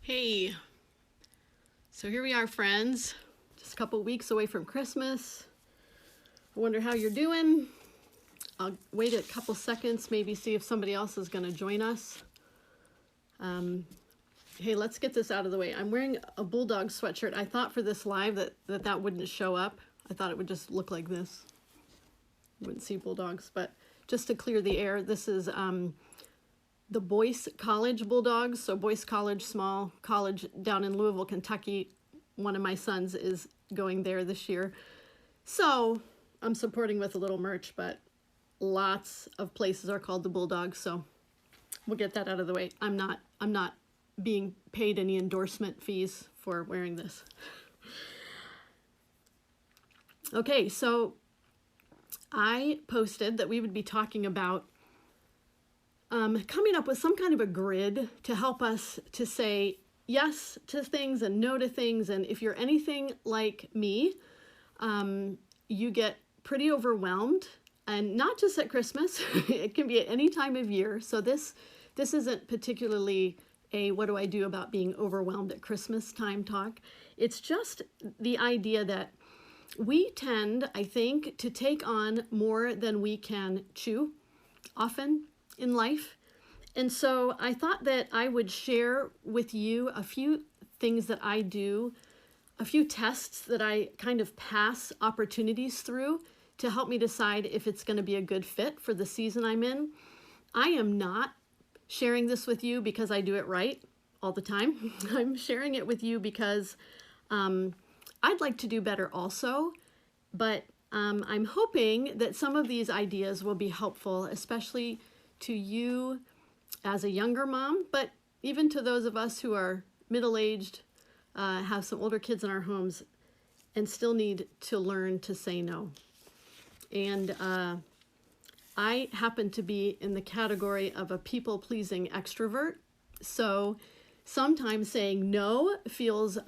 Hey, so here we are, friends. Just a couple weeks away from Christmas. I wonder how you're doing. I'll wait a couple seconds, maybe see if somebody else is going to join us. Hey, let's get this out of the way. I'm wearing a Bulldog sweatshirt. I thought for this live that wouldn't show up. I thought it would just look like this. You wouldn't see Bulldogs, but just to clear the air, this is the Boyce College Bulldogs. So Boyce College, small college down in Louisville, Kentucky. One of my sons is going there this year. So I'm supporting with a little merch, but lots of places are called the Bulldogs. So we'll get that out of the way. I'm not being paid any endorsement fees for wearing this. Okay, so I posted that we would be talking about coming up with some kind of a grid to help us to say yes to things and no to things. And if you're anything like me, you get pretty overwhelmed, and not just at Christmas. It can be at any time of year. So this isn't particularly a what do I do about being overwhelmed at Christmas time talk. It's just the idea that we tend, I think, to take on more than we can chew often in life. And so I thought that I would share with you a few things that I do, a few tests that I kind of pass opportunities through to help me decide if it's going to be a good fit for the season I'm in. I am not sharing this with you because I do it right all the time. I'm sharing it with you because I'd like to do better also, but I'm hoping that some of these ideas will be helpful, especially to you as a younger mom, but even to those of us who are middle-aged, have some older kids in our homes, and still need to learn to say no. And I happen to be in the category of a people-pleasing extrovert, so sometimes saying no feels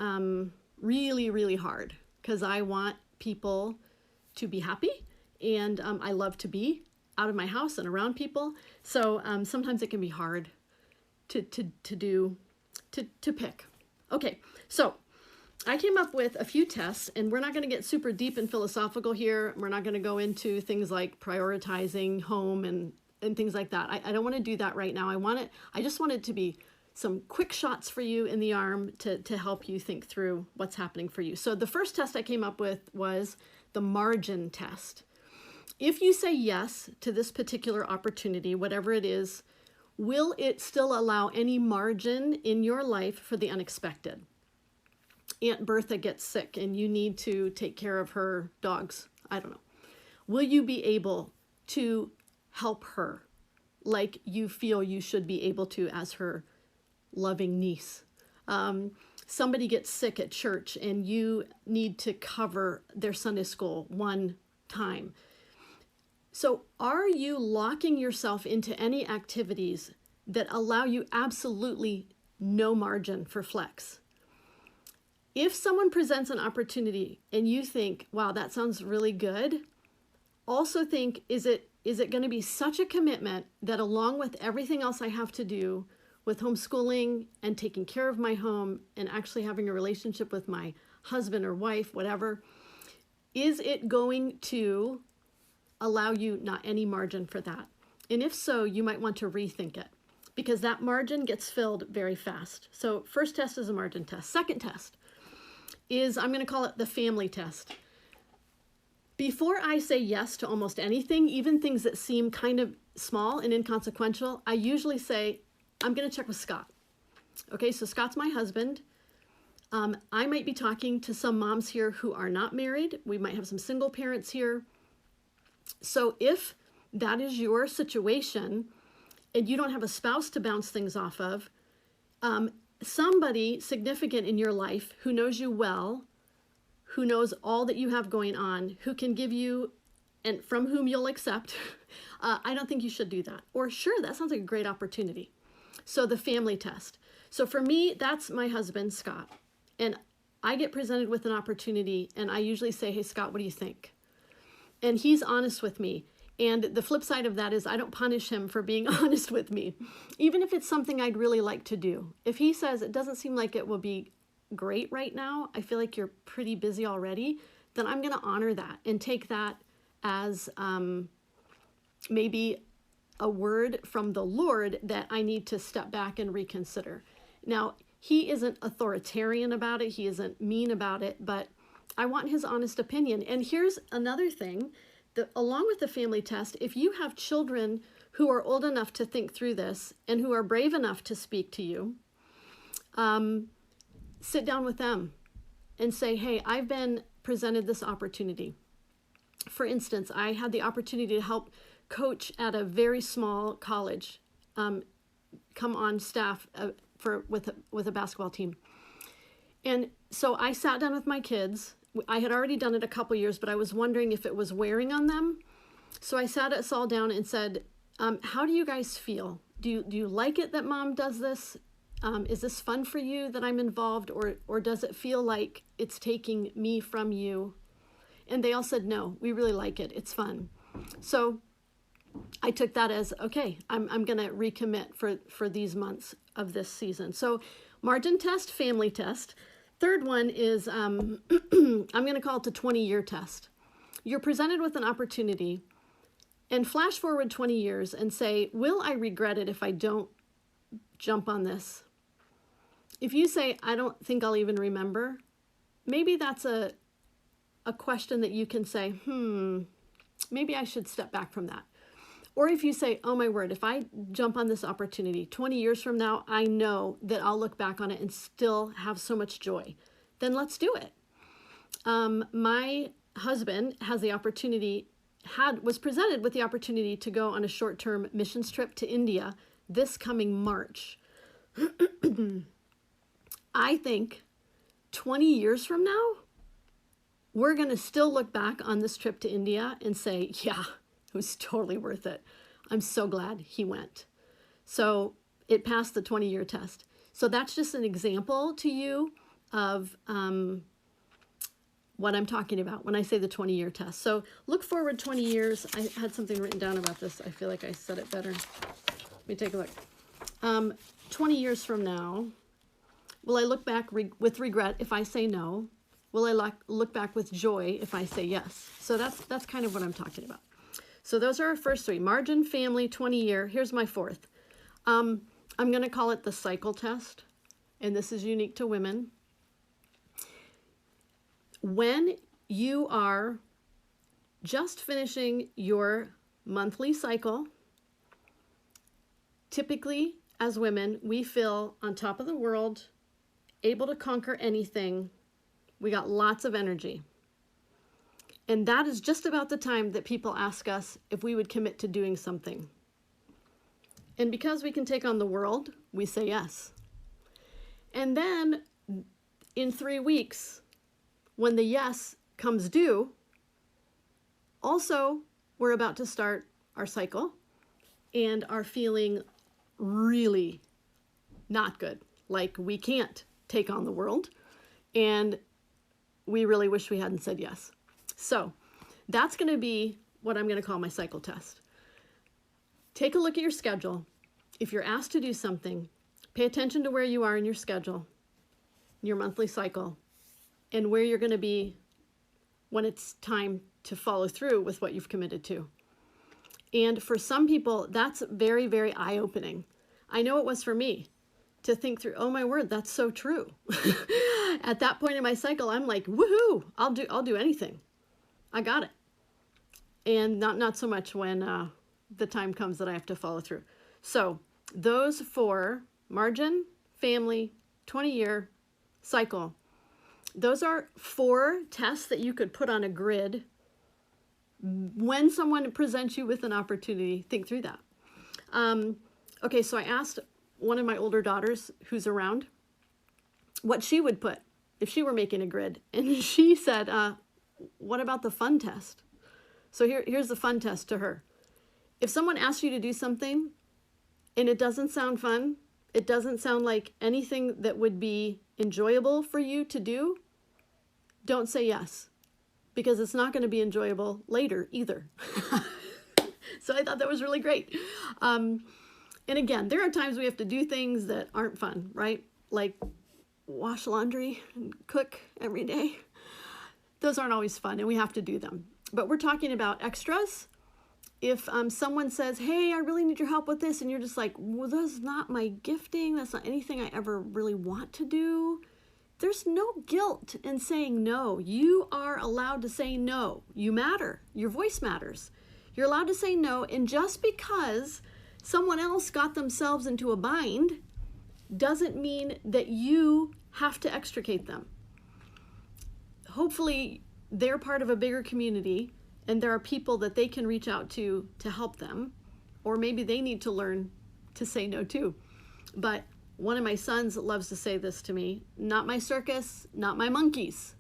really, really hard because I want people to be happy, and I love to be out of my house and around people. So sometimes it can be hard to pick. Okay, so I came up with a few tests, and we're not going to get super deep and philosophical here. We're not going to go into things like prioritizing home and things like that. I don't want to do that right now. I just want it to be some quick shots for you in the arm to help you think through what's happening for you. So the first test I came up with was the margin test. If you say yes to this particular opportunity, whatever it is, will it still allow any margin in your life for the unexpected? Aunt Bertha gets sick and you need to take care of her dogs. I don't know. Will you be able to help her like you feel you should be able to as her loving niece? Somebody gets sick at church and you need to cover their Sunday school one time. So are you locking yourself into any activities that allow you absolutely no margin for flex? If someone presents an opportunity and you think, wow, that sounds really good, also think, is it going to be such a commitment that along with everything else I have to do with homeschooling and taking care of my home and actually having a relationship with my husband or wife, whatever, is it going to allow you not any margin for that? And if so, you might want to rethink it because that margin gets filled very fast. So first test is a margin test. Second test is, I'm going to call it the family test. Before I say yes to almost anything, even things that seem kind of small and inconsequential, I usually say, I'm going to check with Scott. Okay, so Scott's my husband. I might be talking to some moms here who are not married. We might have some single parents here. So if that is your situation and you don't have a spouse to bounce things off of, somebody significant in your life who knows you well, who knows all that you have going on, who can give you and from whom you'll accept, I don't think you should do that. Or sure, that sounds like a great opportunity. So the family test. So for me, that's my husband, Scott. And I get presented with an opportunity and I usually say, hey, Scott, what do you think? And he's honest with me. And the flip side of that is I don't punish him for being honest with me, even if it's something I'd really like to do. If he says it doesn't seem like it will be great right now, I feel like you're pretty busy already, then I'm going to honor that and take that as maybe a word from the Lord that I need to step back and reconsider. Now, he isn't authoritarian about it. He isn't mean about it, but I want his honest opinion. And here's another thing. Along with the family test, if you have children who are old enough to think through this and who are brave enough to speak to you, sit down with them and say, hey, I've been presented this opportunity. For instance, I had the opportunity to help coach at a very small college, come on staff with a basketball team. And so I sat down with my kids. I had already done it a couple years, but I was wondering if it was wearing on them. So I sat us all down and said, how do you guys feel? Do you like it that mom does this? Is this fun for you that I'm involved, or does it feel like it's taking me from you? And they all said, no, we really like it. It's fun. So I took that as, okay, I'm going to recommit for these months of this season. So margin test, family test. Third one is, I'm going to call it the 20-year test. You're presented with an opportunity and flash forward 20 years and say, will I regret it if I don't jump on this? If you say, I don't think I'll even remember, maybe that's a question that you can say, maybe I should step back from that. Or if you say, oh my word, if I jump on this opportunity 20 years from now, I know that I'll look back on it and still have so much joy, then let's do it. My husband has the opportunity, was presented with the opportunity to go on a short-term missions trip to India this coming March. I think 20 years from now, we're going to still look back on this trip to India and say, yeah, it was totally worth it. I'm so glad he went. So it passed the 20-year test. So that's just an example to you of what I'm talking about when I say the 20-year test. So look forward 20 years. I had something written down about this. I feel like I said it better. Let me take a look. 20 years from now, will I look back with regret if I say no? Will I look back with joy if I say yes? So that's kind of what I'm talking about. So those are our first three: margin, family, 20-year. Here's my fourth. I'm going to call it the cycle test, and this is unique to women. When you are just finishing your monthly cycle, typically as women, we feel on top of the world, able to conquer anything. We got lots of energy. And that is just about the time that people ask us if we would commit to doing something. And because we can take on the world, we say yes. And then in 3 weeks, when the yes comes due, also we're about to start our cycle and are feeling really not good, like we can't take on the world, and we really wish we hadn't said yes. So that's going to be what I'm going to call my cycle test. Take a look at your schedule. If you're asked to do something, pay attention to where you are in your schedule, your monthly cycle, and where you're going to be when it's time to follow through with what you've committed to. And for some people, that's very, very eye-opening. I know it was for me to think through, oh my word, that's so true. At that point in my cycle, I'm like, woohoo, I'll do anything. I got it. And not so much when the time comes that I have to follow through. So those 4: margin, family, 20-year, cycle. Those are 4 tests that you could put on a grid when someone presents you with an opportunity. Think through that. Okay, so I asked one of my older daughters who's around what she would put if she were making a grid. And she said, what about the fun test? So here's the fun test to her. If someone asks you to do something and it doesn't sound fun, it doesn't sound like anything that would be enjoyable for you to do, don't say yes, because it's not going to be enjoyable later either. So I thought that was really great. And again, there are times we have to do things that aren't fun, right? Like wash laundry and cook every day. Those aren't always fun, and we have to do them. But we're talking about extras. If someone says, hey, I really need your help with this, and you're just like, well, that's not my gifting, that's not anything I ever really want to do, there's no guilt in saying no. You are allowed to say no. You matter. Your voice matters. You're allowed to say no, and just because someone else got themselves into a bind doesn't mean that you have to extricate them. Hopefully, they're part of a bigger community, and there are people that they can reach out to help them, or maybe they need to learn to say no too. But one of my sons loves to say this to me: not my circus, not my monkeys.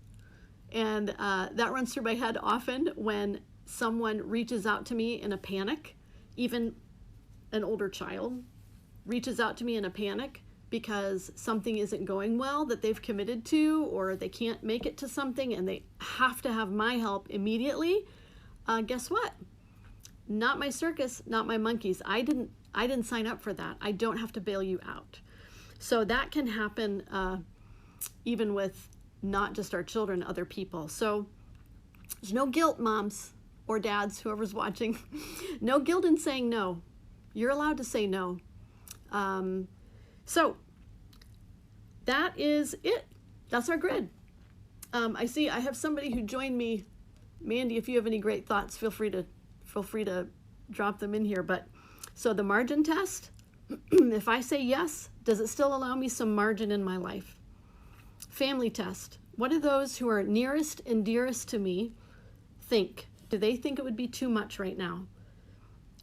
And that runs through my head often when someone reaches out to me in a panic. Even an older child reaches out to me in a panic because something isn't going well that they've committed to, or they can't make it to something and they have to have my help immediately. Guess what? Not my circus, not my monkeys. I didn't sign up for that. I don't have to bail you out. So that can happen even with not just our children, other people. So there's no guilt, moms or dads, whoever's watching. No guilt in saying no. You're allowed to say no. So that is it. That's our grid. I see I have somebody who joined me. Mandy, if you have any great thoughts, feel free to drop them in here. But so the margin test, if I say yes, does it still allow me some margin in my life? Family test. What do those who are nearest and dearest to me think? Do they think it would be too much right now?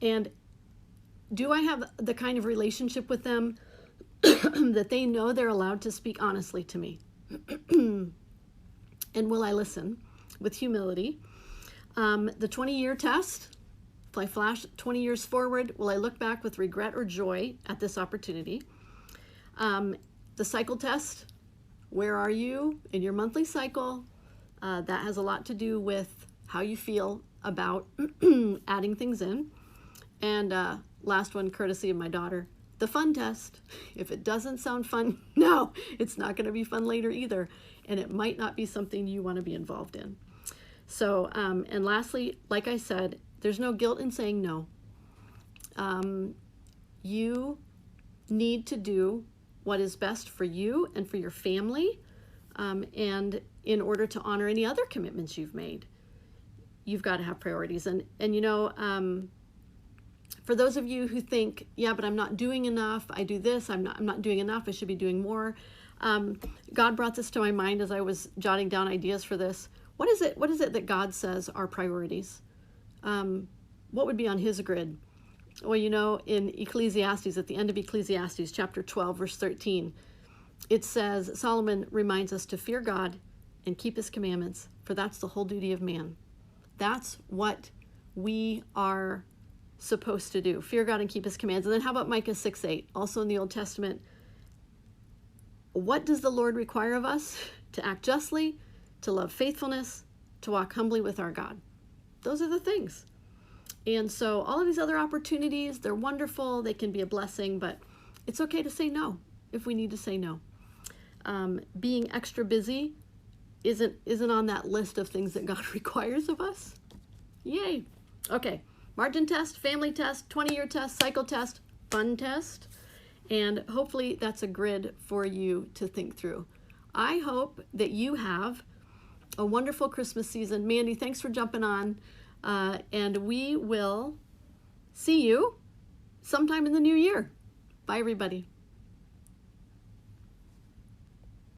And do I have the kind of relationship with them that they know they're allowed to speak honestly to me? And will I listen with humility? The 20-year test. If I flash 20 years forward, will I look back with regret or joy at this opportunity? The cycle test. Where are you in your monthly cycle? That has a lot to do with how you feel about adding things in. And last one, courtesy of my daughter, the fun test. If it doesn't sound fun now, it's not going to be fun later either. And it might not be something you want to be involved in. So, and lastly, like I said, there's no guilt in saying no. You need to do what is best for you and for your family. And in order to honor any other commitments you've made, you've got to have priorities. And you know, for those of you who think, yeah, but I'm not doing enough, I do this, I'm not doing enough, I should be doing more. God brought this to my mind as I was jotting down ideas for this. What is it that God says are priorities? What would be on his grid? Well, you know, in Ecclesiastes, at the end of Ecclesiastes, chapter 12, verse 13, it says, Solomon reminds us to fear God and keep his commandments, for that's the whole duty of man. That's what we are supposed to do. Fear God and keep his commands. And then how about Micah 6:8, also in the Old Testament? What does the Lord require of us? To act justly, to love faithfulness, to walk humbly with our God. Those are the things. And so all of these other opportunities, they're wonderful. They can be a blessing, but it's okay to say no if we need to say no. Being extra busy isn't on that list of things that God requires of us. Yay. Okay. Margin test, family test, 20-year test, cycle test, fun test. And hopefully that's a grid for you to think through. I hope that you have a wonderful Christmas season. Mandy, thanks for jumping on. And we will see you sometime in the new year. Bye, everybody.